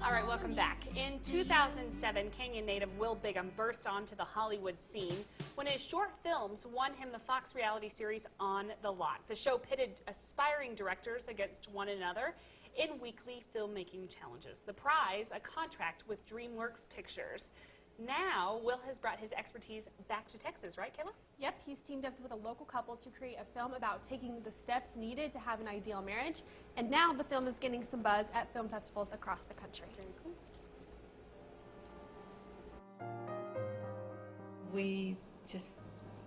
All right, welcome back. In 2007, Kenyan native Will Bigham burst onto the Hollywood scene when his short films won him the Fox reality series On the Lot. The show pitted aspiring directors against one another in weekly filmmaking challenges. The prize, a contract with DreamWorks Pictures. Now, Will has brought his expertise back to Texas, right, Kayla? Yep, he's teamed up with a local couple to create a film about taking the steps needed to have an ideal marriage. And now the film is getting some buzz at film festivals across the country. Very cool. We just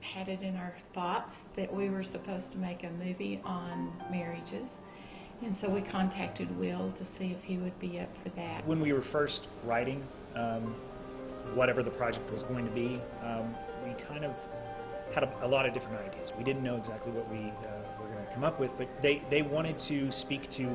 had it in our thoughts that we were supposed to make a movie on marriages. And so we contacted Will to see if he would be up for that. When we were first writing, whatever the project was going to be, we kind of had a lot of different ideas. We didn't know exactly what we were going to come up with, but they wanted to speak to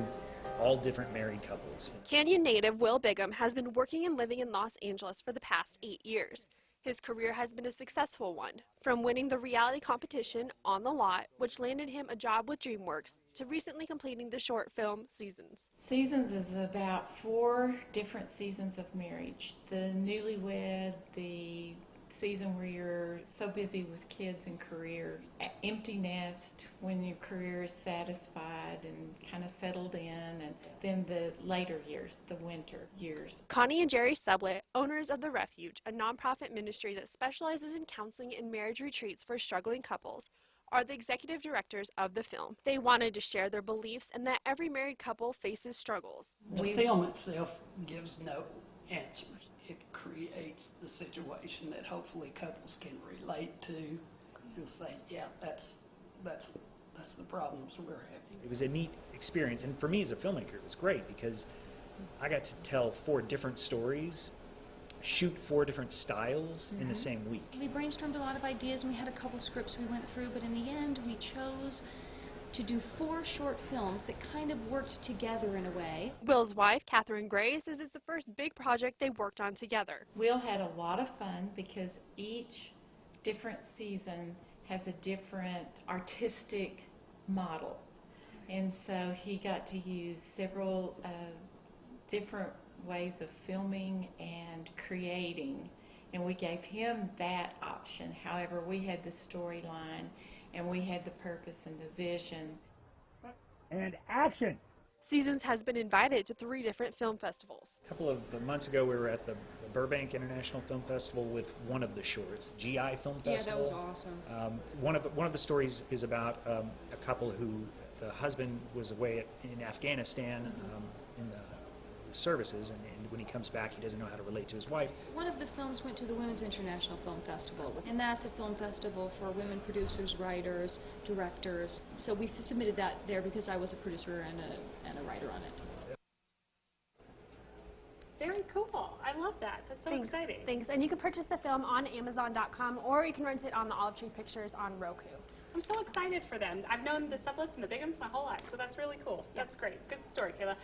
all different married couples. Kenyan native Will Bigham has been working and living in Los Angeles for the past 8 years. His career has been a successful one, from winning the reality competition On the Lot, which landed him a job with DreamWorks, to recently completing the short film Seasons. Seasons is about 4 different seasons of marriage. The newlywed, the season where you're so busy with kids and career, empty nest when your career is satisfied and kind of settled in, and then the later years, the winter years. Connie and Jerry Sublett, owners of The Refuge, a nonprofit ministry that specializes in counseling and marriage retreats for struggling couples, are the executive directors of the film. They wanted to share their beliefs and that every married couple faces struggles. The film itself gives no answers. It creates the situation that hopefully couples can relate to and say, yeah, that's the problems we're having. It was a neat experience, and for me as a filmmaker, it was great because I got to tell 4 different stories, shoot 4 different styles in the same week. We brainstormed a lot of ideas, and we had a couple scripts we went through, but in the end we chose to do 4 short films that kind of worked together in a way. Will's wife, Catherine Gray, says it's the first big project they worked on together. Will had a lot of fun because each different season has a different artistic model. And so he got to use several different ways of filming and creating, and we gave him that option. However, we had the storyline and we had the purpose and the vision. And action! Seasons has been invited to 3 different film festivals. A couple of months ago, we were at the Burbank International Film Festival with one of the shorts, GI Film Festival. Yeah, that was awesome. One of the stories is about a couple who the husband was away in Afghanistan in the services, and when he comes back, he doesn't know how to relate to his wife. One of the films went to the Women's International Film Festival, and that's a film festival for women producers, writers, directors. So we submitted that there because I was a producer and a writer on it. Very cool. I love that. That's so exciting. Thanks. And you can purchase the film on Amazon.com, or you can rent it on the Olive Tree Pictures on Roku. I'm so excited for them. I've known the Subletts and the Bighams my whole life, so that's really cool. That's great. Good story, Kayla.